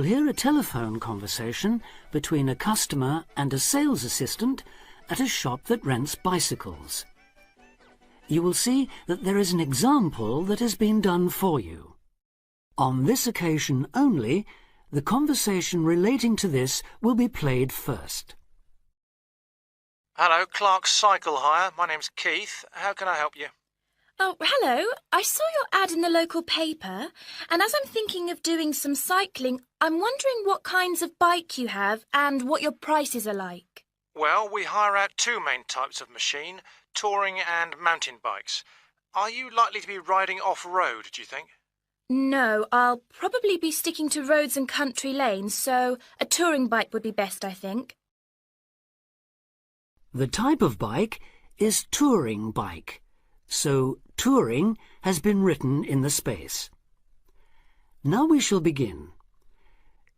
hear a telephone conversation between a customer and a sales assistant at a shop that rents bicycles. You will see that there is an example that has been done for you. On this occasion only, the conversation relating to this will be played first. Hello, Clark's Cycle Hire. My name's Keith. How can I help you? Oh, hello. I saw your ad in the local paper, and as I'm thinking of doing some cycling, I'm wondering what kinds of bike you have and what your prices are like. Well, we hire out two main types of machine, touring and mountain bikes. Are you likely to be riding off-road, do you think? No, I'll probably be sticking to roads and country lanes, so a touring bike would be best, I think. The type of bike is touring bike, so touring has been written in the space. Now we shall begin.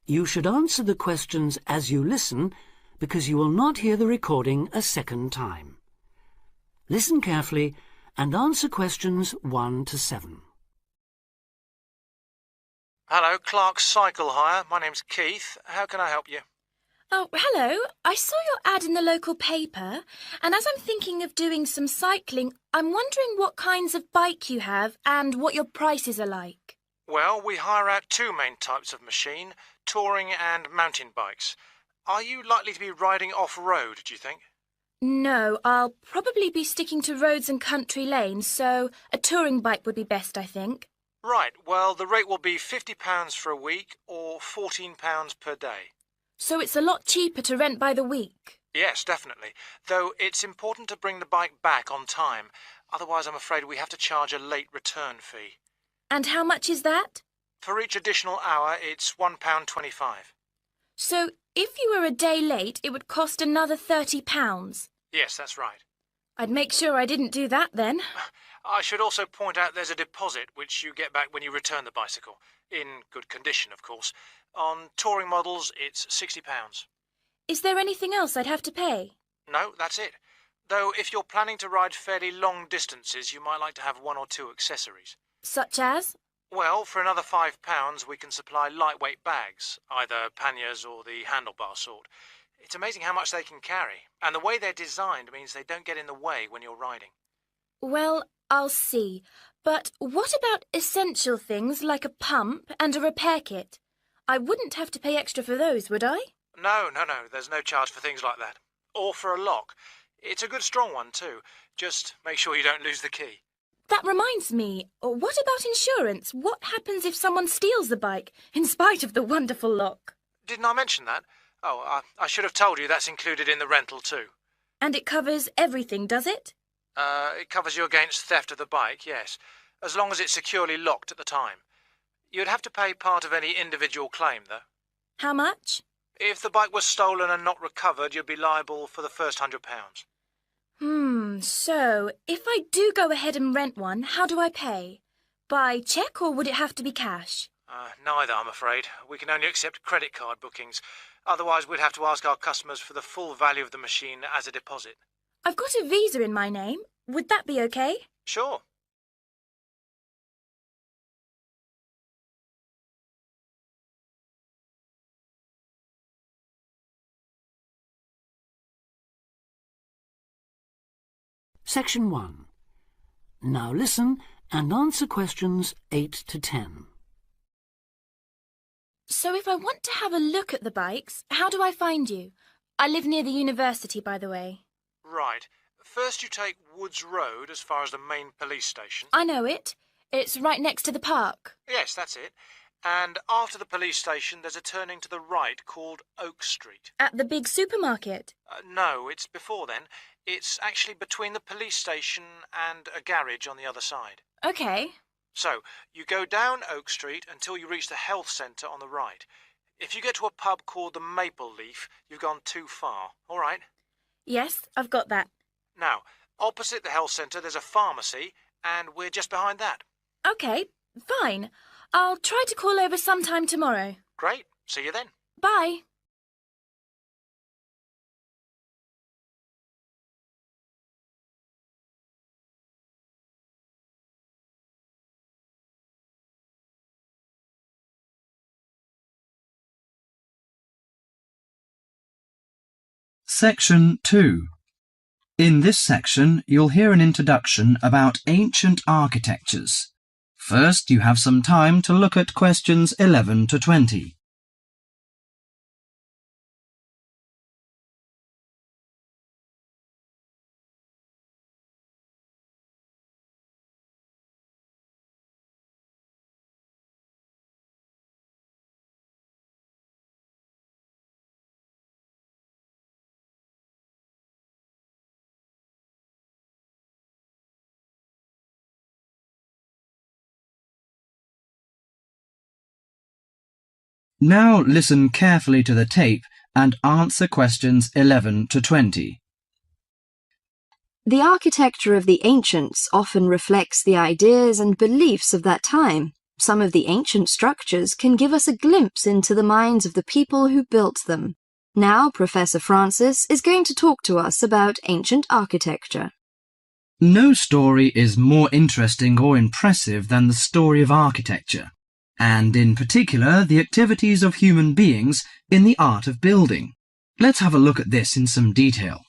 You should answer the questions as you listen, because you will not hear the recording a second time. Listen carefully and answer questions 1 to 7. Hello, Clark's Cycle Hire. My name's Keith. How can I help you? Oh, hello. I saw your ad in the local paper, and as I'm thinking of doing some cycling, I'm wondering what kinds of bike you have and what your prices are like. Well, we hire out two main types of machine, touring and mountain bikes. Are you likely to be riding off-road, do you think? No, I'll probably be sticking to roads and country lanes, so a touring bike would be best, I think. Right, well, the rate will be £50 for a week or £14 per day. So it's a lot cheaper to rent by the week? Yes, definitely. Though it's important to bring the bike back on time. Otherwise, I'm afraid we have to charge a late return fee. And how much is that? For each additional hour, it's £1.25. So if you were a day late, it would cost another £30? Yes, that's right. I'd make sure I didn't do that then. I should also point out there's a deposit which you get back when you return the bicycle. In good condition, of course. On touring models, it's £60. Is there anything else I'd have to pay? No, that's it. Though if you're planning to ride fairly long distances, you might like to have one or two accessories. Such as? Well, for another £5, we can supply lightweight bags, either panniers or the handlebar sort. It's amazing how much they can carry, and the way they're designed means they don't get in the way when you're riding. Well, I'll see. But what about essential things like a pump and a repair kit? I wouldn't have to pay extra for those, would I? No, there's no charge for things like that. Or for a lock. It's a good strong one too. Just make sure you don't lose the key. That reminds me, what about insurance? What happens if someone steals the bike, in spite of the wonderful lock? Didn't I mention that? Oh, I should have told you that's included in the rental too. And it covers everything, does it? It covers you against theft of the bike, yes, as long as it's securely locked at the time. You'd have to pay part of any individual claim, though. How much? If the bike was stolen and not recovered, you'd be liable for the first £100. So, if I do go ahead and rent one, how do I pay? By cheque or would it have to be cash? Neither, I'm afraid. We can only accept credit card bookings. Otherwise, we'd have to ask our customers for the full value of the machine as a deposit. I've got a Visa in my name. Would that be okay? Sure. Section 1. Now listen and answer questions 8 to 10. So if I want to have a look at the bikes, how do I find you? I live near the university, by the way. Right. First you take Woods Road as far as the main police station. I know it. It's right next to the park. Yes, that's it. And after the police station, there's a turning to the right called Oak Street. At the big supermarket? No, it's before then. It's actually between the police station and a garage on the other side. OK. So, you go down Oak Street until you reach the health centre on the right. If you get to a pub called the Maple Leaf, you've gone too far. All right? Yes, I've got that. Now, opposite the health centre, there's a pharmacy, and we're just behind that. OK, fine. I'll try to call over sometime tomorrow. Great. See you then. Bye. Section 2. In this section, you'll hear an introduction about ancient architectures. First, you have some time to look at questions 11 to 20. Now listen carefully to the tape and answer questions 11 to 20. The architecture of the ancients often reflects the ideas and beliefs of that time. Some of the ancient structures can give us a glimpse into the minds of the people who built them. Now Professor Francis is going to talk to us about ancient architecture. No story is more interesting or impressive than the story of architecture, and in particular the activities of human beings in the art of building. Let's have a look at this in some detail.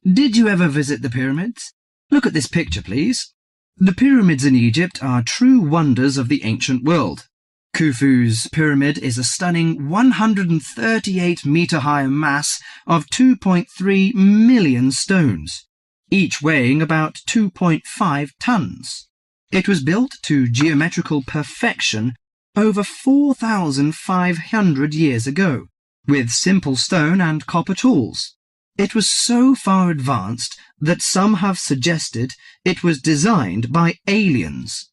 Did you ever visit the pyramids? Look at this picture, please. The pyramids in Egypt are true wonders of the ancient world. Khufu's pyramid is a stunning 138-metre-high mass of 2.3 million stones, each weighing about 2.5 tons. It was built to geometrical perfection over 4,500 years ago, with simple stone and copper tools. It was so far advanced that some have suggested it was designed by aliens.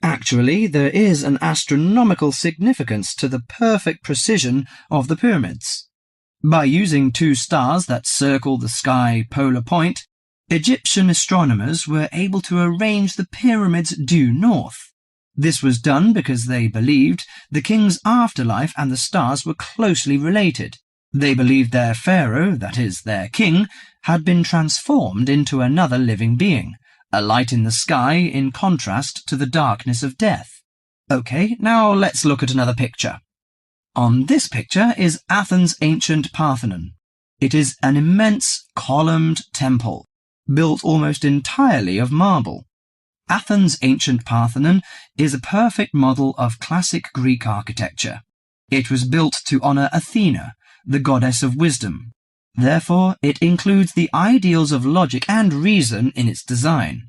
Actually, there is an astronomical significance to the perfect precision of the pyramids. By using two stars that circle the sky polar point, Egyptian astronomers were able to arrange the pyramids due north. This was done because they believed the king's afterlife and the stars were closely related. They believed their pharaoh, that is, their king, had been transformed into another living being, a light in the sky in contrast to the darkness of death. Okay, now let's look at another picture. On this picture is Athens' ancient Parthenon. It is an immense columned temple, built almost entirely of marble. Athens' ancient Parthenon is a perfect model of classic Greek architecture. It was built to honour Athena, the goddess of wisdom. Therefore, it includes the ideals of logic and reason in its design.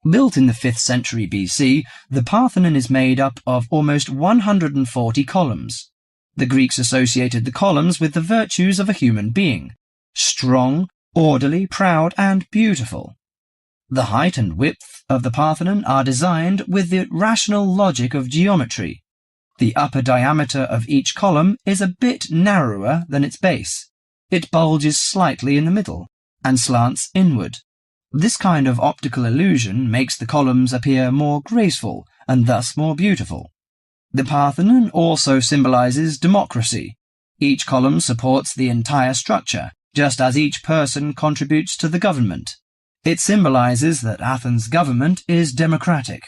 Built in the 5th century BC, the Parthenon is made up of almost 140 columns. The Greeks associated the columns with the virtues of a human being: strong, orderly, proud, and beautiful. The height and width of the Parthenon are designed with the rational logic of geometry. The upper diameter of each column is a bit narrower than its base. It bulges slightly in the middle and slants inward. This kind of optical illusion makes the columns appear more graceful and thus more beautiful. The Parthenon also symbolizes democracy. Each column supports the entire structure, just as each person contributes to the government. It symbolizes that Athens' government is democratic.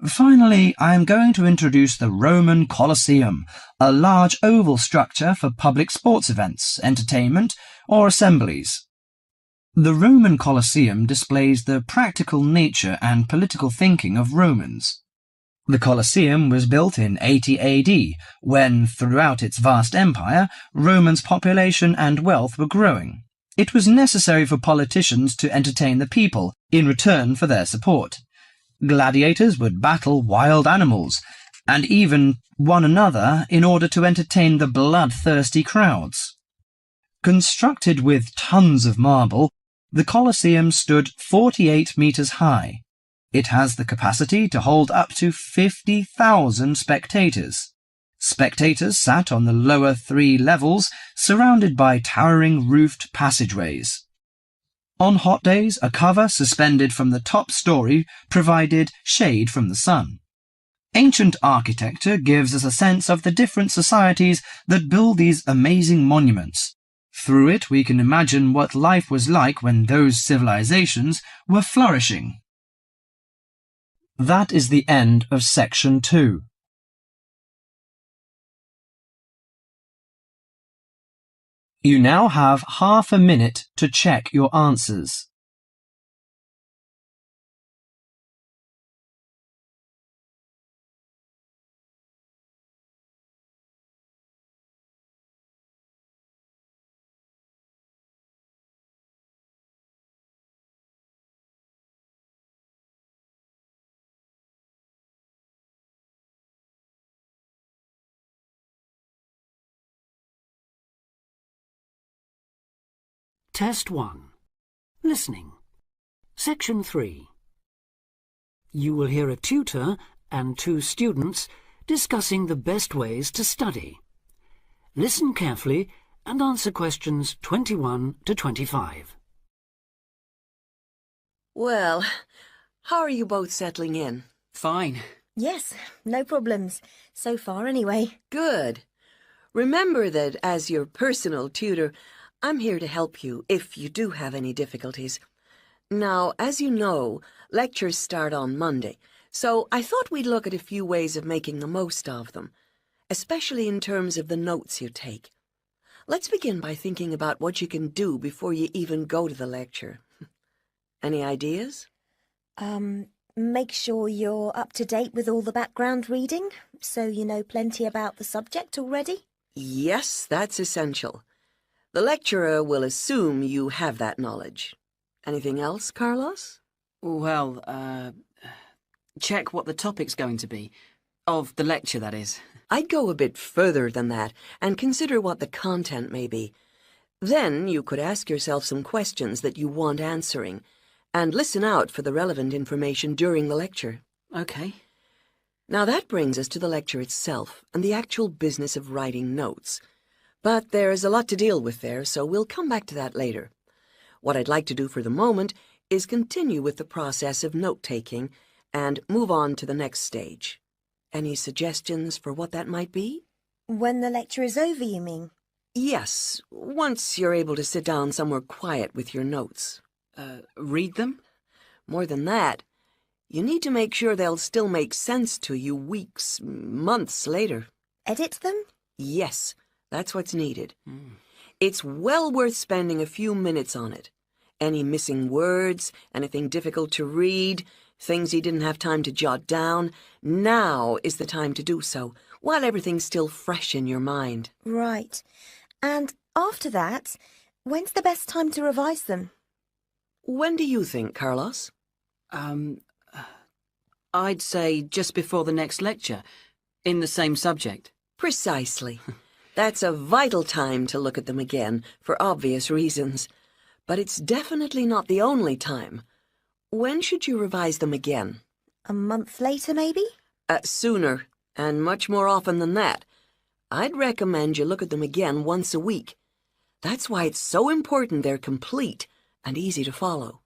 Finally, I am going to introduce the Roman Colosseum, a large oval structure for public sports events, entertainment, or assemblies. The Roman Colosseum displays the practical nature and political thinking of Romans. The Colosseum was built in 80 AD, when, throughout its vast empire, Romans' population and wealth were growing. It was necessary for politicians to entertain the people in return for their support. Gladiators would battle wild animals, and even one another in order to entertain the bloodthirsty crowds. Constructed with tons of marble, the Colosseum stood 48 meters high. It has the capacity to hold up to 50,000 spectators. Spectators sat on the lower 3 levels, surrounded by towering roofed passageways. On hot days, a cover suspended from the top story provided shade from the sun. Ancient architecture gives us a sense of the different societies that build these amazing monuments. Through it, we can imagine what life was like when those civilizations were flourishing. That is the end of section 2. You now have half a minute to check your answers. Test 1. Listening. Section 3. You will hear a tutor and 2 students discussing the best ways to study. Listen carefully and answer questions 21 to 25. Well, how are you both settling in? Fine. Yes, no problems. So far, anyway. Good. Remember that as your personal tutor, I'm here to help you if you do have any difficulties. Now, as you know, lectures start on Monday, so I thought we'd look at a few ways of making the most of them, especially in terms of the notes you take. Let's begin by thinking about what you can do before you even go to the lecture. Any ideas? Make sure you're up to date with all the background reading, so you know plenty about the subject already. Yes, that's essential. The lecturer will assume you have that knowledge. Anything else, Carlos? Well, check what the topic's going to be. Of the lecture, that is. I'd go a bit further than that and consider what the content may be. Then you could ask yourself some questions that you want answering and listen out for the relevant information during the lecture. Okay. Now that brings us to the lecture itself and the actual business of writing notes. But there's a lot to deal with there, so we'll come back to that later. What I'd like to do for the moment is continue with the process of note-taking and move on to the next stage. Any suggestions for what that might be? When the lecture is over, you mean? Yes, once you're able to sit down somewhere quiet with your notes. Read them? More than that, you need to make sure they'll still make sense to you weeks, months later. Edit them? Yes, that's what's needed. It's well worth spending a few minutes on it. Any missing words, anything difficult to read, things you didn't have time to jot down, now is the time to do so, while everything's still fresh in your mind. Right. And after that, when's the best time to revise them? When do you think, Carlos? I'd say just before the next lecture, in the same subject. Precisely. That's a vital time to look at them again, for obvious reasons. But it's definitely not the only time. When should you revise them again? A month later, maybe? Sooner, and much more often than that. I'd recommend you look at them again once a week. That's why it's so important they're complete and easy to follow.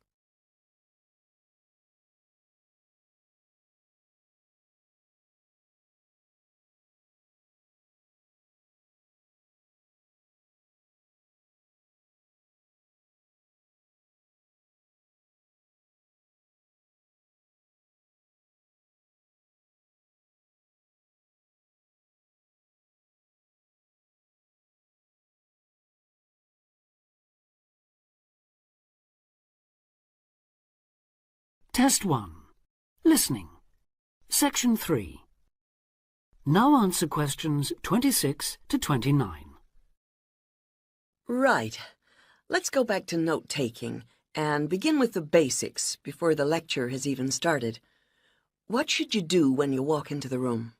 Test 1. Listening. Section 3. Now answer questions 26 to 29. Right. Let's go back to note-taking and begin with the basics before the lecture has even started. What should you do when you walk into the room?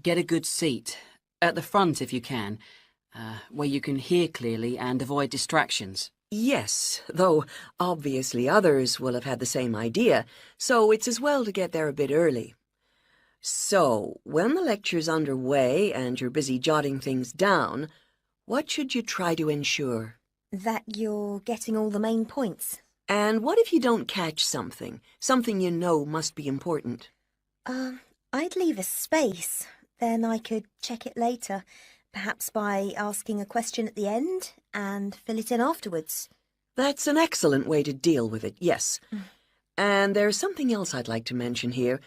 Get a good seat, at the front if you can, where you can hear clearly and avoid distractions. Yes, though obviously others will have had the same idea, so it's as well to get there a bit early. So, when the lecture's underway and you're busy jotting things down, what should you try to ensure? That you're getting all the main points. And what if you don't catch something you know must be important? I'd leave a space. Then I could check it later, perhaps by asking a question at the end and fill it in afterwards. That's an excellent way to deal with it, yes. And there's something else I'd like to mention here.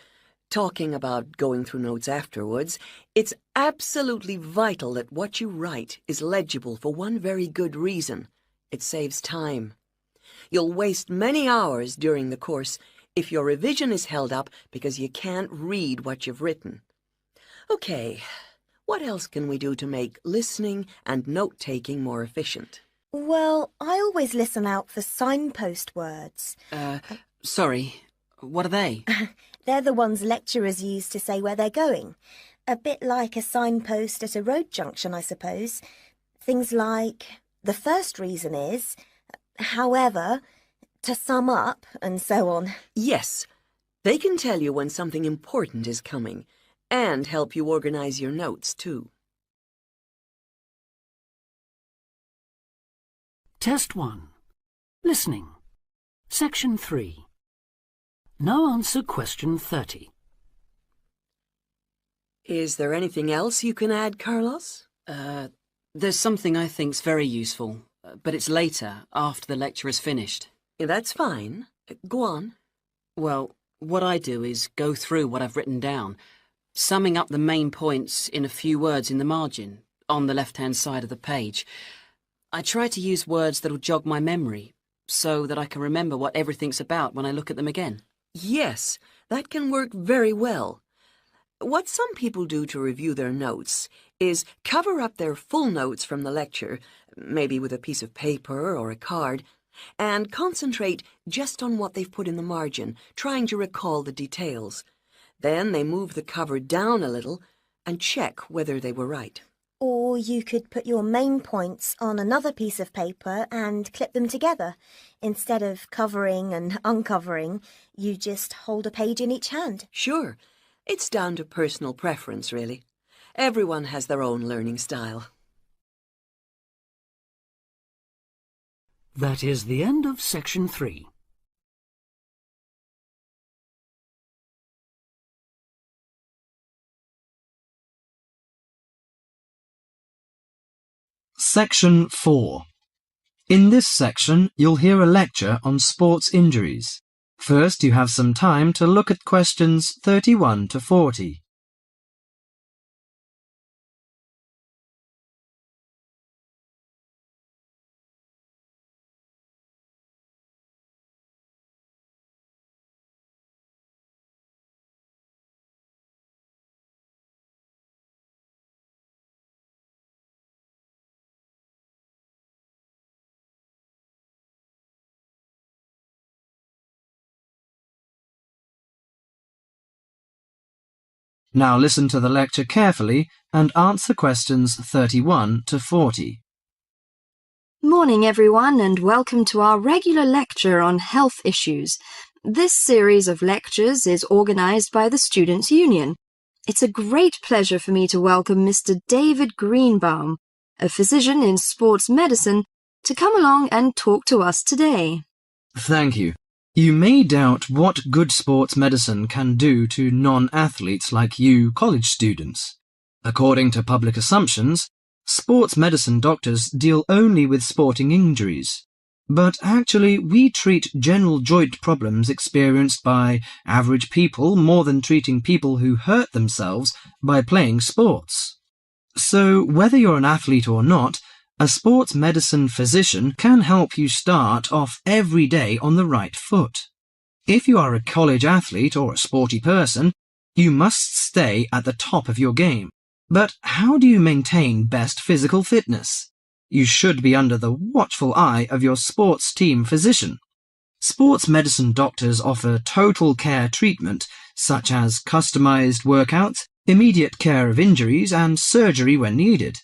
Talking about going through notes afterwards, it's absolutely vital that what you write is legible for one very good reason. It saves time. You'll waste many hours during the course if your revision is held up because you can't read what you've written. Okay, what else can we do to make listening and note-taking more efficient? Well, I always listen out for signpost words. Sorry, what are they? They're the ones lecturers use to say where they're going. A bit like a signpost at a road junction, I suppose. Things like, the first reason is, however, to sum up, and so on. Yes, they can tell you when something important is coming, and help you organize your notes, too. Test 1. Listening. Section 3. Now answer question 30. Is there anything else you can add, Carlos? There's something I think's very useful, but it's later, after the lecture is finished. That's fine. Go on. Well, what I do is go through what I've written down, summing up the main points in a few words in the margin, on the left-hand side of the page. I try to use words that'll jog my memory, so that I can remember what everything's about when I look at them again. Yes, that can work very well. What some people do to review their notes is cover up their full notes from the lecture, maybe with a piece of paper or a card, and concentrate just on what they've put in the margin, trying to recall the details. Then they move the cover down a little and check whether they were right. Or you could put your main points on another piece of paper and clip them together. Instead of covering and uncovering, you just hold a page in each hand. Sure. It's down to personal preference, really. Everyone has their own learning style. That is the end of section 3. Section 4. In this section, you'll hear a lecture on sports injuries. First, you have some time to look at questions 31 to 40. Now listen to the lecture carefully and answer questions 31 to 40. Morning everyone, and welcome to our regular lecture on health issues. This series of lectures is organised by the Students' Union. It's a great pleasure for me to welcome Mr. David Greenbaum, a physician in sports medicine, to come along and talk to us today. Thank you. You may doubt what good sports medicine can do to non-athletes like you college students. According to public assumptions, sports medicine doctors deal only with sporting injuries. But actually, we treat general joint problems experienced by average people more than treating people who hurt themselves by playing sports. So, whether you're an athlete or not, a sports medicine physician can help you start off every day on the right foot. If you are a college athlete or a sporty person, you must stay at the top of your game. But how do you maintain best physical fitness? You should be under the watchful eye of your sports team physician. Sports medicine doctors offer total care treatment, such as customized workouts, immediate care of injuries, and surgery when needed.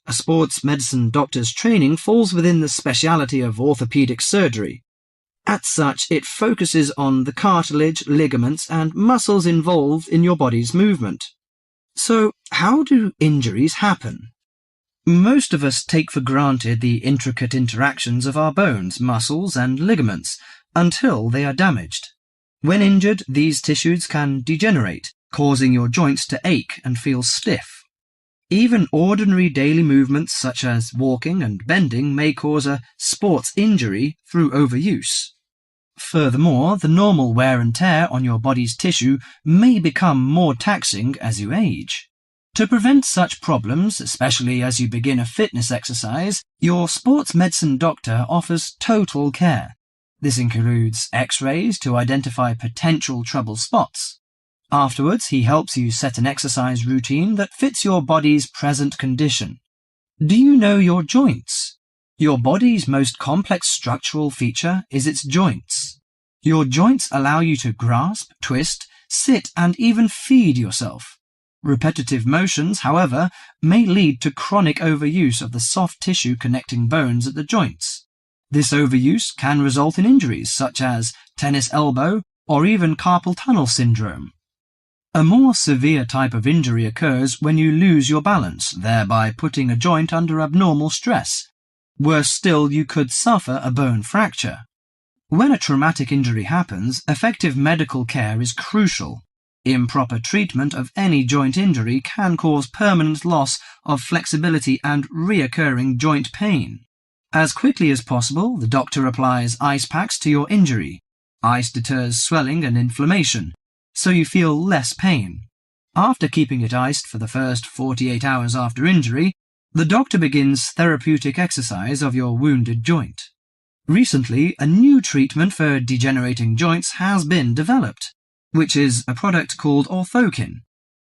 A sports medicine doctor's training falls within the specialty of orthopedic surgery. As such, it focuses on the cartilage, ligaments, and muscles involved in your body's movement. So, how do injuries happen? Most of us take for granted the intricate interactions of our bones, muscles, and ligaments until they are damaged. When injured, these tissues can degenerate, causing your joints to ache and feel stiff. Even ordinary daily movements such as walking and bending may cause a sports injury through overuse. Furthermore, the normal wear and tear on your body's tissue may become more taxing as you age. To prevent such problems, especially as you begin a fitness exercise, your sports medicine doctor offers total care. This includes X-rays to identify potential trouble spots. Afterwards, he helps you set an exercise routine that fits your body's present condition. Do you know your joints? Your body's most complex structural feature is its joints. Your joints allow you to grasp, twist, sit, and even feed yourself. Repetitive motions, however, may lead to chronic overuse of the soft tissue connecting bones at the joints. This overuse can result in injuries such as tennis elbow or even carpal tunnel syndrome. A more severe type of injury occurs when you lose your balance, thereby putting a joint under abnormal stress. Worse still, you could suffer a bone fracture. When a traumatic injury happens, effective medical care is crucial. Improper treatment of any joint injury can cause permanent loss of flexibility and reoccurring joint pain. As quickly as possible, the doctor applies ice packs to your injury. Ice deters swelling and inflammation, so you feel less pain. After keeping it iced for the first 48 hours after injury, the doctor begins therapeutic exercise of your wounded joint. Recently, a new treatment for degenerating joints has been developed, which is a product called orthokin.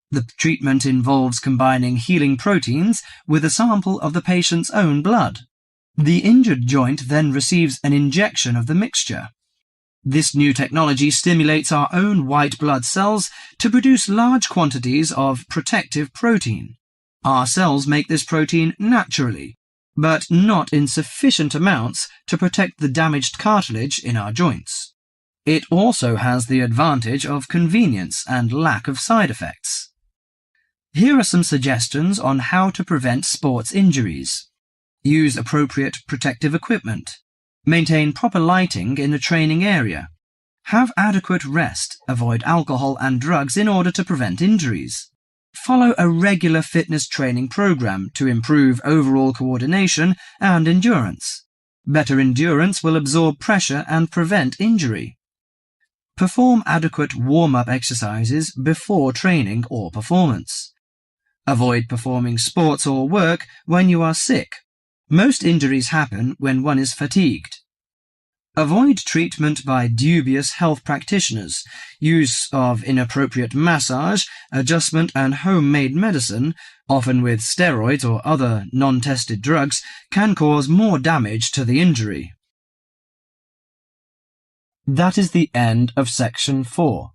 The treatment involves combining healing proteins with a sample of the patient's own blood. The injured joint then receives an injection of the mixture. This new technology stimulates our own white blood cells to produce large quantities of protective protein. Our cells make this protein naturally, but not in sufficient amounts to protect the damaged cartilage in our joints. It also has the advantage of convenience and lack of side effects. Here are some suggestions on how to prevent sports injuries. Use appropriate protective equipment. Maintain proper lighting in the training area. Have adequate rest. Avoid alcohol and drugs in order to prevent injuries. Follow a regular fitness training program to improve overall coordination and endurance. Better endurance will absorb pressure and prevent injury. Perform adequate warm-up exercises before training or performance. Avoid performing sports or work when you are sick. Most injuries happen when one is fatigued. Avoid treatment by dubious health practitioners. Use of inappropriate massage, adjustment and homemade medicine, often with steroids or other non-tested drugs, can cause more damage to the injury. That is the end of section 4.